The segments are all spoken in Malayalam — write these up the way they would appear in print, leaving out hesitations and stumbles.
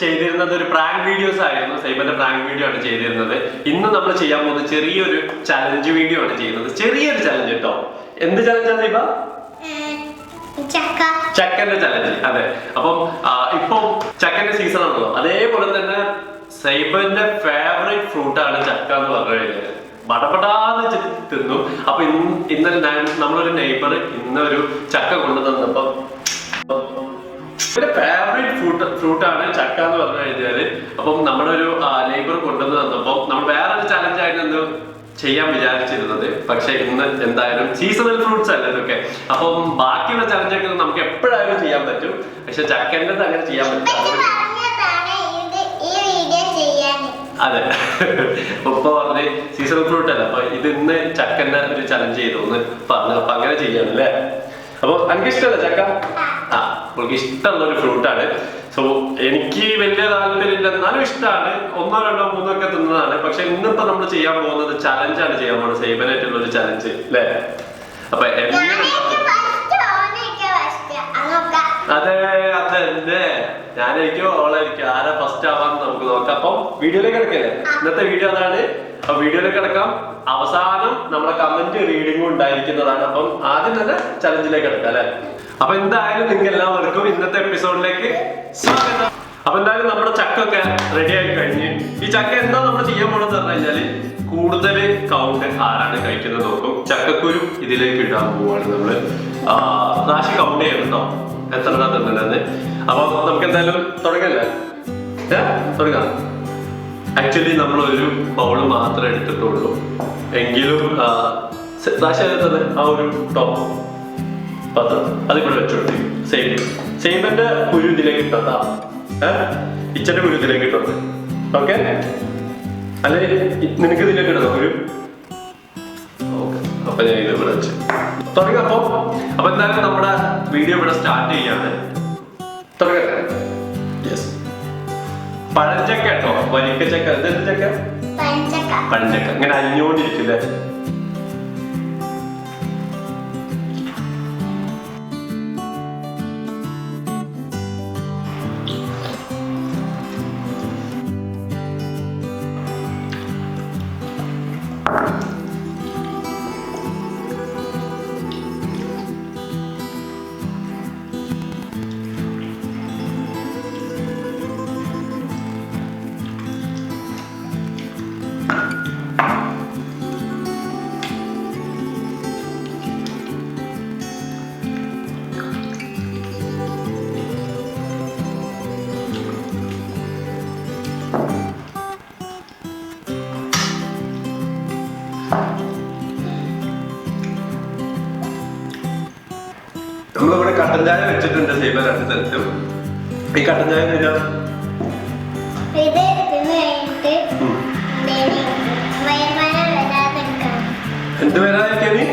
ചെയ്തിരുന്നത് ഒരു പ്രാങ്ക് വീഡിയോസ് ആയിരുന്നു. സൈബന്റെ പ്രാങ്ക് വീഡിയോ ആണ് ചെയ്തിരുന്നത്. ഇന്ന് നമ്മൾ ചെയ്യാൻ പോകുന്നത് ചെറിയൊരു ചലഞ്ച് വീഡിയോ ആണ് ചെയ്യുന്നത്. ചെറിയൊരു ചലഞ്ച് കേട്ടോ. എന്ത് ചലഞ്ചാണ് സൈബ? ചക്കന്റെ ചലഞ്ച്. അതെ. അപ്പം ഇപ്പൊ ചക്കന്റെ സീസൺ ആണല്ലോ. അതേപോലെ തന്നെ സൈബന്റെ ഫേവറേറ്റ് ഫ്രൂട്ട് ആണ് ചക്ക എന്ന് പറഞ്ഞു കഴിഞ്ഞാൽ പടപടാന്ന് തിന്നു. അപ്പൊ ഇന്നലെ നമ്മളൊരു നെയ്ബർ ഇന്നൊരു ചക്ക കൊണ്ടുതന്നപ്പോ ഫേവറേറ്റ് ഫ്രൂട്ടാണ് ചക്ക എന്ന് പറഞ്ഞു കഴിഞ്ഞാല്. അപ്പം നമ്മുടെ ഒരു നെയ്ബർ കൊണ്ടുവന്ന് തന്നപ്പോ നമ്മൾ വേറൊരു ചലഞ്ച് ആയിരുന്നു ചെയ്യാൻ വിചാരിച്ചിരുന്നത്. പക്ഷെ ഇന്ന് എന്തായാലും സീസണൽ ഫ്രൂട്ട്സ് അല്ല ഇതൊക്കെ. അപ്പം ബാക്കിയുള്ള ചലഞ്ചൊക്കെ നമുക്ക് എപ്പോഴായാലും ചെയ്യാൻ പറ്റും. പക്ഷെ ചക്കൻ്റെ അങ്ങനെ ചെയ്യാൻ പറ്റില്ല. അതെ. ഇപ്പൊ പറഞ്ഞ് സീസണൽ ഫ്രൂട്ട് അല്ല. അപ്പൊ ഇത് ഇന്ന് ചക്കന്റെ ഒരു ചലഞ്ച് ചെയ്തു എന്ന് പറഞ്ഞു. അപ്പൊ അങ്ങനെ ചെയ്യാനല്ലേ. അപ്പൊ എനിക്ക് ഇഷ്ടമല്ല ചക്ക. അവൾക്ക് ഇഷ്ടമുള്ള ഒരു ഫ്രൂട്ടാണ്. സോ എനിക്ക് വലിയ താല്പര്യമില്ല, എന്നാലും ഇഷ്ടമാണ്. 1, 2, 3 ഒക്കെ തിന്നതാണ്. പക്ഷെ ഇന്നിപ്പോ നമ്മൾ ചെയ്യാൻ പോകുന്നത് ചലഞ്ചാണ് ചെയ്യാൻ പോകുന്നത്. സൈബനായിട്ടുള്ള ഒരു ചലഞ്ച് അല്ലേ. അപ്പൊ അതെ അതെ ഞാനായിരിക്കും ഓളായിരിക്കും ആരാ ഫസ്റ്റ് ആവാന്ന് നമുക്ക് നോക്കാം. അപ്പം വീഡിയോയിലേക്ക് കിടക്കല്ലേ. ഇന്നത്തെ വീഡിയോ അതാണ്. അപ്പൊ വീഡിയോയിലേക്ക് കിടക്കാം. അവസാനം നമ്മളെ കമന്റ് റീഡിംഗും ഉണ്ടായിരിക്കുന്നതാണ്. അപ്പം ആദ്യം തന്നെ ചലഞ്ചിലേക്ക് കിടക്കാം അല്ലെ. അപ്പൊ എന്തായാലും നിങ്ങൾക്ക് എല്ലാവർക്കും ഇന്നത്തെ എപ്പിസോഡിലേക്ക് സ്വാഗതം. അപ്പൊ എന്തായാലും നമ്മുടെ ചക്ക ഒക്കെ റെഡി ആയി കഴിഞ്ഞ് ഈ ചക്ക എന്താ നമ്മൾ ചെയ്യാൻ പോണെന്ന് പറഞ്ഞു കഴിഞ്ഞാല് കൂടുതൽ കൗണ്ട് ആരാണ് കഴിക്കുന്നത് നോക്കും. ചക്കക്കുരു ഇതിലേക്ക് ഇടാൻ പോവാണ് നമ്മള്. റാശി കൗണ്ട് ചെയ്യണം കേട്ടോ എത്ര തിന്നണ്ടെന്ന്. അപ്പൊ നമുക്ക് എന്തായാലും തുടങ്ങല്ലേ. തുടങ്ങാം. ആക്ച്വലി നമ്മൾ ഒരു ബൗള് മാത്രമേ എടുത്തിട്ടുള്ളൂ. എങ്കിലും റാശി എടുത്തത് ആ ഒരു ടോപ്പ് പത്രം അതിവിടെ വെച്ചോട്ടി. സൈബന്റെ കുരു ഇതിലേക്ക് ഇട്ടതാ. ഇച്ചന്റെ കുരു ഇതിലേക്ക് ഇട്ടത്. ഓക്കെ അല്ലെ നിനക്ക് ഇതിലേക്ക് ഇടണോ കുരു? ഓക്കെ. അപ്പൊ ഞാൻ ഇത് ഇവിടെ വെച്ച് തുടങ്ങാം. അപ്പൊ എന്തായാലും നമ്മുടെ വീഡിയോ ഇവിടെ സ്റ്റാർട്ട് ചെയ്യാണ്. തുടങ്ങട്ടെ. യെസ്. പഴഞ്ചക്ക കേട്ടോ. വരിക്കച്ചക്ക. എന്ത് ചക്ക? പഴഞ്ചക്ക. ഇങ്ങനെ അരിഞ്ഞോണ്ടിരിക്കില്ലേ. നമ്മളിവിടെ കട്ടൻ ചായ വെച്ചിട്ടുണ്ട് സൈബ 2 സ്ഥലത്തും. ഈ കട്ടൻ ചായ എന്ത് വരാതിരിക്കാന്?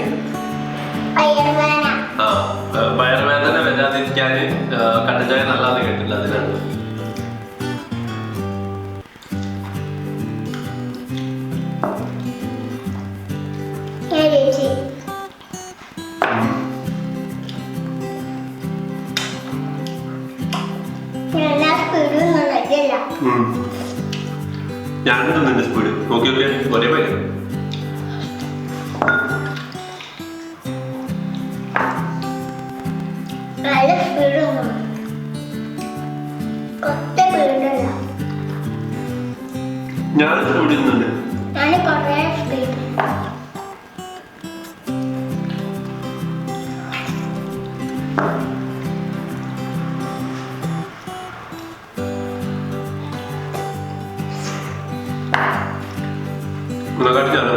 വയറുവേദന വരാതിരിക്കാന് കട്ടൻ ചായ നല്ലതാന്ന് കേട്ടില്ല. അതിനാണ്. ഞാനും തന്നെ സ്പീഡ് നോക്കി ഒരേ പോലെ. ഞാൻ സ്പീഡ് ഇന്നുണ്ട്. കാട്ടിച്ചാണ്.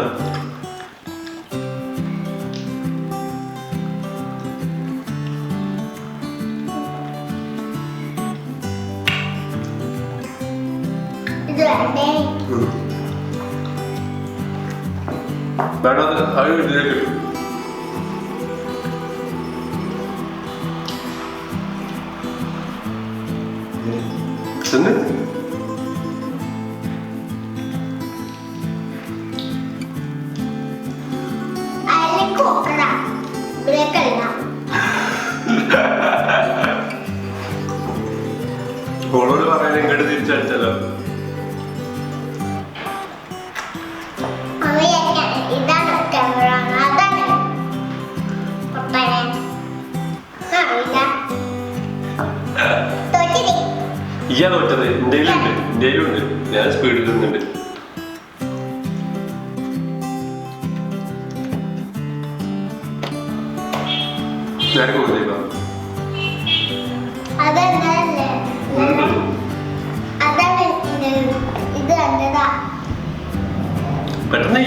വേണ്ടത് അത് ഇതിലേക്ക് ചെന്ന് ഓളോട് പറയുന്നത് ഇങ്ങോട്ട് തിരിച്ചടിച്ചല്ലോ. ഇയാ തോറ്റത് ഇന്ത്യയിലുണ്ട്. ഞാൻ സ്പീഡിൽ നിന്നുണ്ട്. പെട്ടെന്ന്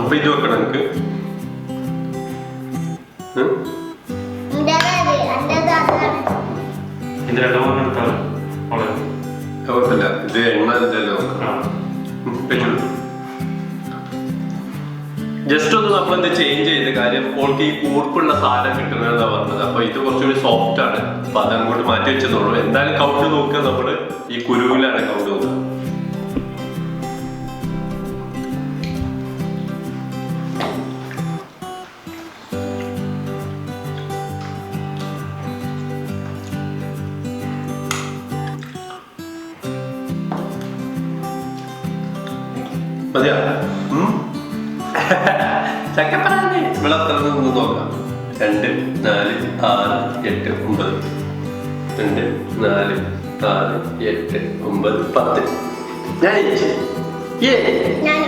അപ്പൊ ഇത് വെക്കണം എനിക്ക്. കുഴപ്പമില്ല. ഇത് എണ്ണ ജസ്റ്റ് ഒന്ന് നമ്മളെന്ത് ചേഞ്ച് ചെയ്ത് കാര്യം ഓൾക്ക് ഈ കൂർപ്പുള്ള സാധനം കിട്ടുന്നതെന്നാ പറഞ്ഞത്. അപ്പൊ ഇത് കുറച്ചുകൂടി സോഫ്റ്റ് ആണ്. അപ്പൊ അതങ്ങോട്ട് മാറ്റി വെച്ചെന്നുള്ളൂ. എന്തായാലും കൗണ്ട് നോക്കുക നമ്മള് ഈ കുരുവിലാണ് കൗണ്ട് നോക്കുക. മതിയാ ചക്കപ്പറാണ് ഇവിടെ അത്ര നിന്ന് നോക്കാം. 2, 4, 6, 8, 9. 2, 4, 6, 8, 9, 10. ഞാൻ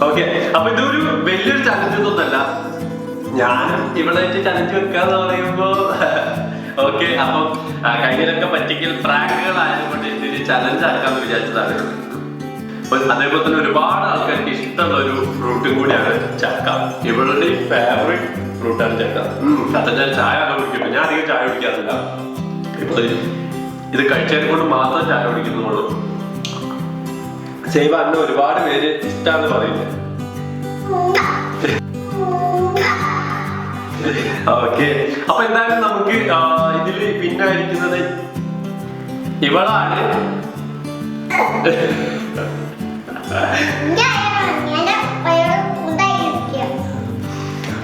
ഓക്കെ. അപ്പൊ ഇതൊരു വലിയൊരു ചലഞ്ച് ഒന്നല്ല. ഞാൻ ഇവിടെ ചലഞ്ച് വെക്കാന്ന് പറയുമ്പോ ഓക്കെ. അപ്പം കഴിഞ്ഞൊക്കെ പറ്റിക്കൽ പ്രാങ്കുകളായതുകൊണ്ട് ഇതൊരു ചലഞ്ച് ആക്കാന്ന് വിചാരിച്ചതാണ്. അതേപോലെ തന്നെ ഒരുപാട് ആൾക്കാർക്ക് ഇഷ്ടമുള്ള ഒരു ഫ്രൂട്ടും കൂടിയാണ് ചക്ക. ഇവളുടെ ഫേവറേറ്റ് ഫ്രൂട്ടാണ് ചക്ക. കത്ത ഞാൻ ചായ കുടിക്കുന്നു. ഞാൻ അധികം ചായ കുടിക്കാറില്ല. ഇപ്പൊ ഇത് കഴിച്ചതിനെ കൊണ്ട് മാത്രം ചായ കുടിക്കുന്നുള്ളൂ. സൈബ അന്നെ ഒരുപാട് പേര് ഇഷ്ടാന്ന് പറയുന്നത്. ഓക്കെ. അപ്പൊ എന്തായാലും നമുക്ക് ഇതില് പിന്നായിരിക്കുന്നത് ഇവളാണ്.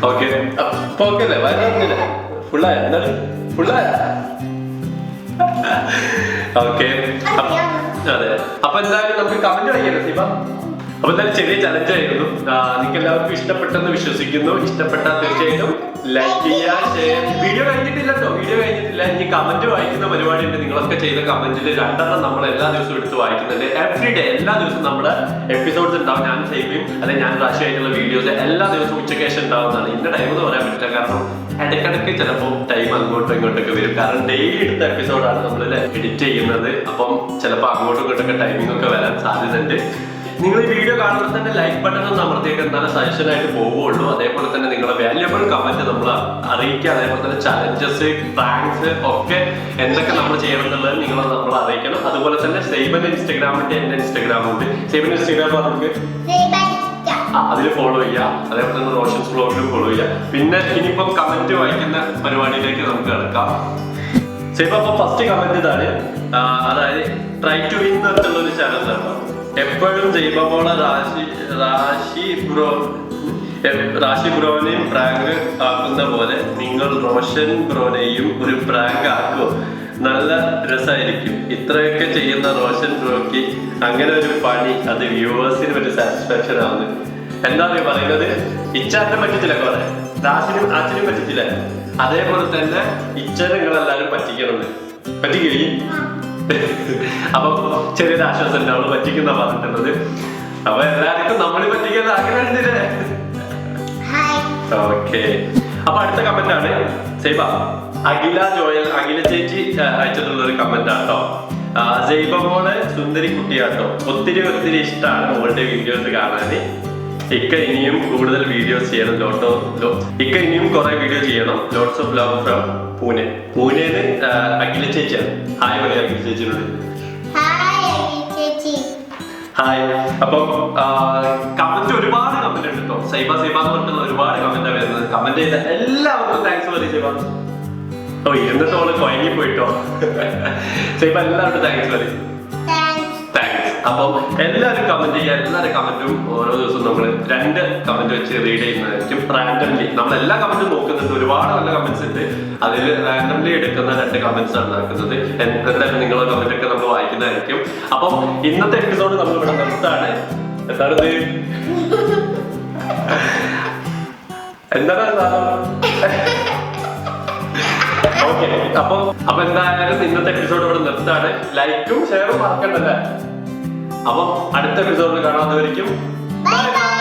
ഓക്കെ ഓക്കെ അല്ലേ? വയറില്ല ഫുള്ളായ എന്താണ് ഫുള്ളായ? ഓക്കെ. അതെ. അപ്പൊ എന്തായാലും നമുക്ക് കമന്റ് വായിക്കാം സീബ. അപ്പൊ എന്തായാലും ചെറിയ ചലഞ്ച് ആയിരുന്നു. നിങ്ങൾക്ക് എല്ലാവർക്കും ഇഷ്ടപ്പെട്ടെന്ന് വിശ്വസിക്കുന്നു. ഇഷ്ടപ്പെട്ടാൽ തീർച്ചയായിട്ടും ലൈക്ക് ചെയ്യുക, ഷെയർ. വീഡിയോ കഴിഞ്ഞിട്ടില്ല കേട്ടോ, വീഡിയോ കഴിഞ്ഞിട്ടില്ല. ഇനി കമന്റ് വായിക്കുന്ന പരിപാടി ഉണ്ട്. നിങ്ങളൊക്കെ ചെയ്ത കമന്റിൽ 2 നമ്മൾ എല്ലാ ദിവസവും എടുത്ത് വായിക്കുന്നുണ്ട്. എവറി ഡേ എല്ലാ ദിവസവും നമ്മുടെ എപ്പിസോഡ്സ് ഉണ്ടാവും. ഞാൻ സേവയും അല്ലെങ്കിൽ ഞാൻ റാഷിയായിട്ടുള്ള വീഡിയോസ് എല്ലാ ദിവസവും ഉച്ചയ്ക്ക് ശേഷം ഉണ്ടാവുന്നതാണ്. ഇന്ന ടൈം എന്ന് പറയാൻ പറ്റില്ല. കാരണം ഇടയ്ക്കിടയ്ക്ക് ചിലപ്പോൾ ടൈം അങ്ങോട്ടും ഇങ്ങോട്ടൊക്കെ വരും. കാരണം ഡെയിലി എടുത്ത എപ്പിസോഡാണ് നമ്മൾ എഡിറ്റ് ചെയ്യുന്നത്. അപ്പം ചിലപ്പോൾ അങ്ങോട്ടും ഇങ്ങോട്ടൊക്കെ ടൈമിംഗ് ഒക്കെ വരാൻ സാധ്യതയുണ്ട്. നിങ്ങൾ ഈ വീഡിയോ കാണുമ്പോൾ തന്നെ ലൈക്ക് ബട്ടൺ ഒന്ന് അമർത്തിയൊക്കെ എന്താണ് സജഷൻ ആയിട്ട് പോവുകയുള്ളൂ. അതേപോലെ തന്നെ നിങ്ങളുടെ വാല്യുബിൾ കമന്റ് നമ്മൾ അറിയിക്കുക. അതേപോലെ തന്നെ ചലഞ്ചസ്, പ്രാങ്ക്സ് ഒക്കെ എന്തൊക്കെ നമ്മൾ ചെയ്യണം എന്നുള്ളത് നിങ്ങൾ നമ്മൾ അറിയിക്കണം. അതുപോലെ തന്നെ സൈബന്റെ ഇൻസ്റ്റാഗ്രാമിന്റെ എന്റെ ഇൻസ്റ്റാഗ്രാമുണ്ട്. സൈബന്റെ ഇൻസ്റ്റാഗ്രാം നമുക്ക് അതിൽ ഫോളോ ചെയ്യാം. അതേപോലെ തന്നെ റോഷൻസ് വ്ലോഗിലും ഫോളോ ചെയ്യാം. പിന്നെ ഇനിയിപ്പം കമന്റ് വായിക്കുന്ന പരിപാടിയിലേക്ക് നമുക്ക് കിടക്കാം. സൈബ അപ്പൊ ഫസ്റ്റ് കമന്റ് ഇതാണ്. അതായത് ട്രൈ ടു വിൻ എന്നുള്ള ഒരു ചാനൽ ആണ്. എപ്പോഴും ജൈബമോളെ റാഷി ബ്രോനെയും പ്രാങ്ക് ആക്കുന്ന പോലെ നിങ്ങൾ റോഷൻ ബ്രോനെയും ഒരു പ്രാങ്ക് ആക്കുമോ? നല്ല രസമായിരിക്കും. ഇത്രയൊക്കെ ചെയ്യുന്ന റോഷൻ ബ്രോക്ക് അങ്ങനെ ഒരു പണി, അത് വ്യൂവേഴ്സിന് ഒരു സാറ്റിസ്ഫാക്ഷൻ ആവുന്നു. എന്താ പറയുന്നത്? ഇച്ചാറ്റിനെ പറ്റിച്ചില്ല, കുറെ റാഷിനും അച്ഛനും പറ്റിച്ചില്ല. അതേപോലെ തന്നെ ഇച്ചനങ്ങളെല്ലാരും പറ്റിക്കണമെന്ന് പറ്റിക്കുകയും അപ്പൊ ചെറിയൊരു ആശ്വാസം ഉണ്ട്. അവള് പറ്റിക്കുന്ന പറഞ്ഞിട്ടുള്ളത്. അപ്പൊ എല്ലാവർക്കും നമ്മൾ പറ്റിക്കാൻ ആഗ്രഹമുണ്ടല്ലേ? ഓക്കെ. അപ്പൊ അടുത്ത കമന്റ് ആണ് സൈബ അഖില ജോയൽ. അഖില ചേച്ചി അയച്ചിട്ടുള്ള ഒരു കമന്റ് ആട്ടോ. സൈബ മോളെ സുന്ദരി കുട്ടിയാട്ടോ. ഒത്തിരി ഒത്തിരി ഇഷ്ടമാണ് മോളുടെ വീഡിയോസ് കാണാന്. ഇക്ക ഇനിയും കൂടുതൽ വീഡിയോസ് ചെയ്യണം. ഇക്ക ഇനിയും കുറെ വീഡിയോ ചെയ്യണം. Lots of love from Pune. പൂനെന്ന് അഖില ചേച്ചിയാണ്. ഹായ് പറയാം അഖില ചേച്ചിയോട്. ഹായ്. അപ്പം കമന്റ് ഒരുപാട് കമന്റ് ഉണ്ട് കേട്ടോ. സൈബ സൈബ എന്ന് പറഞ്ഞിട്ടുള്ള ഒരുപാട് കമന്റ് വരുന്നത്. കമന്റ് ചെയ്ത എല്ലാവർക്കും താങ്ക്സ് പറയും സൈബ. ഓ ഇരുന്നിട്ടോള് കൊയങ്ങി പോയിട്ടോ. സൈബ എല്ലാവർക്കും താങ്ക്സ് പറയും. താങ്ക്സ്. അപ്പം എല്ലാവരും കമന്റ് ചെയ്യുക. എല്ലാവരും കമന്റും ഓരോ ദിവസവും നമ്മൾ 2 കമന്റ് വെച്ച് റീഡ് ചെയ്യുന്നതായിരിക്കും റാൻഡംലി. നമ്മൾ എല്ലാ കമന്റും നോക്കുന്നുണ്ട്, ഒരുപാട് നല്ല കമന്റ്സ് ഉണ്ട്. അതിൽ റാൻഡംലി എടുക്കുന്ന 2 കമന്റ്സ് ആണ് നടക്കുന്നത്. എന്തായാലും നിങ്ങളുടെ കമന്റ് ഒക്കെ നമ്മൾ വായിക്കുന്നതായിരിക്കും. അപ്പം ഇന്നത്തെ എപ്പിസോഡ് നമ്മൾ ഇവിടെ നിർത്താണ്. എന്താണിത്? എന്താണ്? ഓക്കെ, അപ്പൊ എന്തായാലും ഇന്നത്തെ എപ്പിസോഡ് ഇവിടെ നിർത്താണ്. ലൈക്കും ഷെയറും മറക്കണ്ടല്ലേ? അപ്പം അടുത്ത എപ്പിസോഡിൽ കാണാത്തവരിക്കും ബൈ ബൈ.